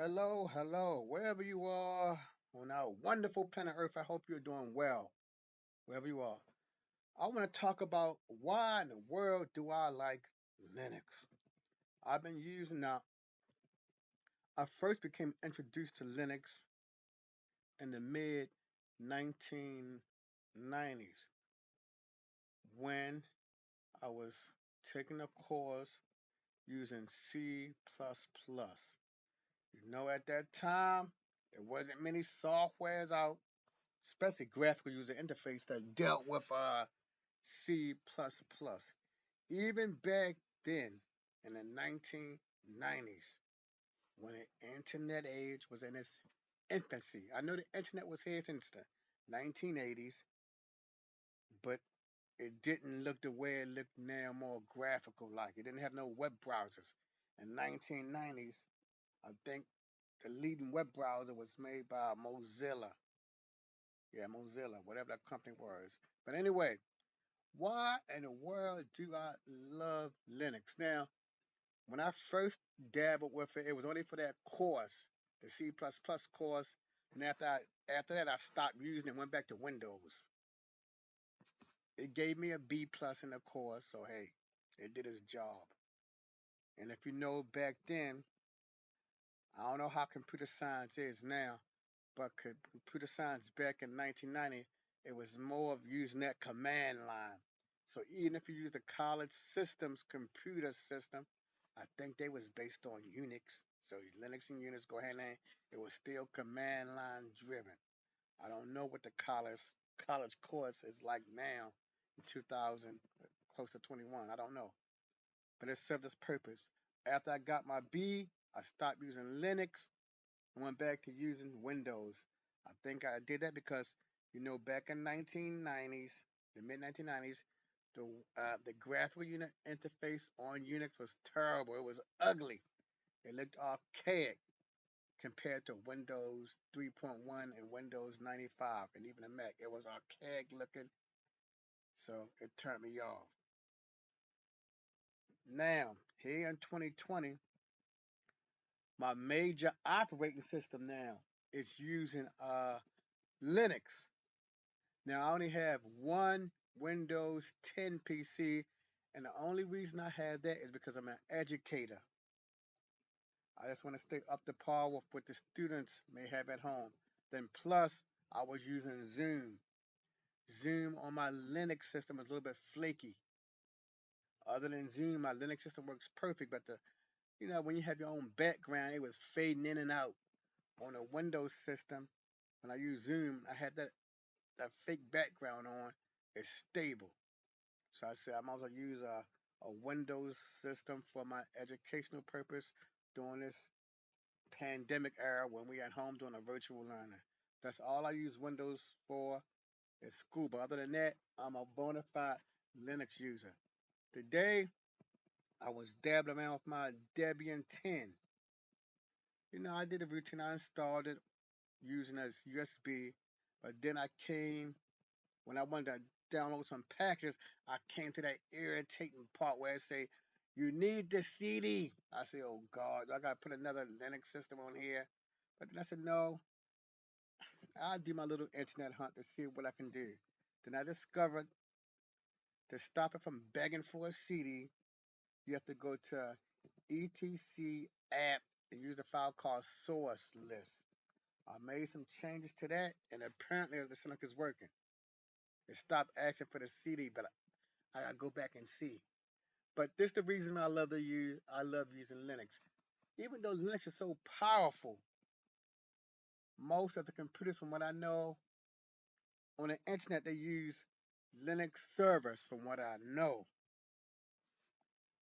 Hello, hello, wherever you are on our wonderful planet Earth. I hope you're doing well, wherever you are. I want to talk about why in the world do I like Linux? I've been using now. I first became introduced to Linux in the mid 1990s when I was taking a course using C++. At that time, there wasn't many softwares out, especially graphical user interface that dealt with C++. Even back then, in the 1990s, when the internet age was in its infancy. I know the internet was here since the 1980s, but it didn't look the way it looked now, more graphical like. It didn't have no web browsers. In 1990s, I think the leading web browser was made by Mozilla. Yeah, Mozilla, whatever that company was. But anyway, why in the world do I love Linux? Now, when I first dabbled with it, it was only for that course, the C++ course. And after that, I stopped using it and went back to Windows. It gave me a B plus in the course, so hey, it did its job. And if you know back then, I don't know how computer science is now, but computer science back in 1990, it was more of using that command line. So even if you use the college systems computer system, I think they was based on Unix. So Linux and Unix go hand in hand. It was still command line driven. I don't know what the college course is like now in 2000, close to 21. I don't know, but it served its purpose. After I got my B, I stopped using Linux and went back to using Windows. I think I did that because back in 1990s, the mid 1990s, the the graphical unit interface on Unix was terrible. It was ugly. It looked archaic compared to Windows 3.1 and Windows 95 and even the Mac. It was archaic looking, so it turned me off. Now, here in 2020, my major operating system now is using Linux. Now I only have one Windows 10 PC, and the only reason I have that is because I'm an educator. I just want to stay up to par with what the students may have at home. Then plus, I was using Zoom. Zoom on my Linux system is a little bit flaky. Other than Zoom, my Linux system works perfect, but when you have your own background, it was fading in and out. On a Windows system, when I use Zoom, I had that fake background on. It's stable. So I said I might as well use a Windows system for my educational purpose during this pandemic era when we at home doing a virtual learning. That's all I use Windows for is school. But other than that, I'm a bona fide Linux user. Today, I was dabbling around with my Debian 10. I did a routine. I installed it using as USB, but then when I wanted to download some packages, I came to that irritating part where it say, you need the CD. I said, oh God, I got to put another Linux system on here. But then I said, no, I'll do my little internet hunt to see what I can do. Then I discovered to stop it from begging for a CD, you have to go to etc app and use a file called source list. I made some changes to that, and apparently the Linux is working. It stopped asking for the CD, but I gotta go back and see. But this is the reason I love to use. I love using Linux, even though Linux is so powerful. Most of the computers, from what I know, on the internet they use Linux servers. From what I know,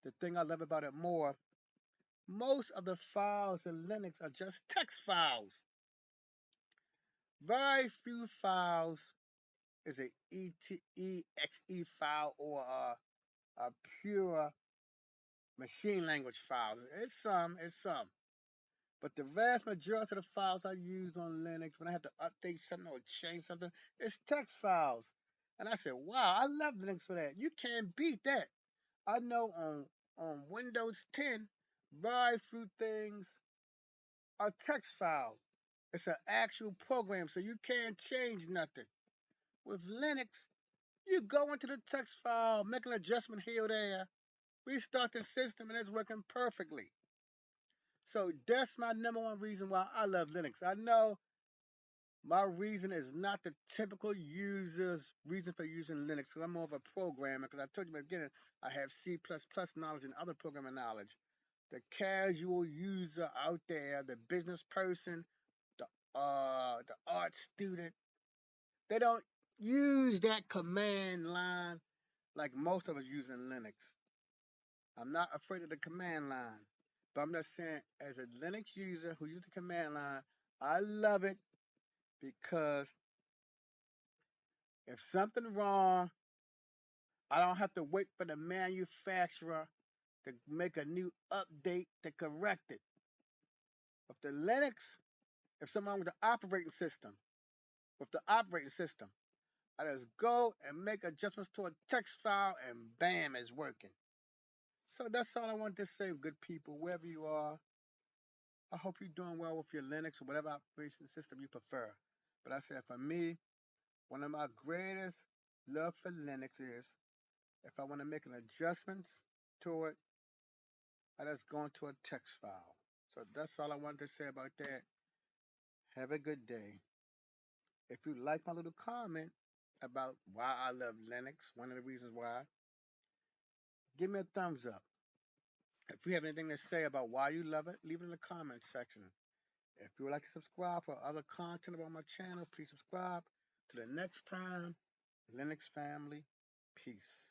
the thing I love about it more, most of the files in Linux are just text files. Very few files is a exe file or a pure machine language file. It's some. But the vast majority of the files I use on Linux, when I have to update something or change something, it's text files. And I said, wow, I love Linux for that. You can't beat that. I know on Windows 10, very few things a text file. It's an actual program, so you can't change nothing. With Linux, you go into the text file, make an adjustment here or there, restart the system, and it's working perfectly. So that's my number one reason why I love Linux. I know my reason is not the typical user's reason for using Linux, because I'm more of a programmer, because I told you in the beginning, I have C++ knowledge and other programming knowledge. The casual user out there, the business person, the art student, they don't use that command line like most of us use in Linux. I'm not afraid of the command line, but I'm just saying, as a Linux user who uses the command line, I love it because if something wrong, I don't have to wait for the manufacturer to make a new update to correct it. With the Linux, if something wrong with the operating system, I just go and make adjustments to a text file and bam, it's working. So that's all I want to say, good people, wherever you are. I hope you're doing well with your Linux or whatever operating system you prefer. But I said for me, one of my greatest love for Linux is if I want to make an adjustment to it, I just go into a text file. So that's all I wanted to say about that. Have a good day. If you like my little comment about why I love Linux, one of the reasons why, give me a thumbs up. If you have anything to say about why you love it, leave it in the comments section. If you would like to subscribe for other content about my channel, please subscribe. Till the next time, Linux family, peace.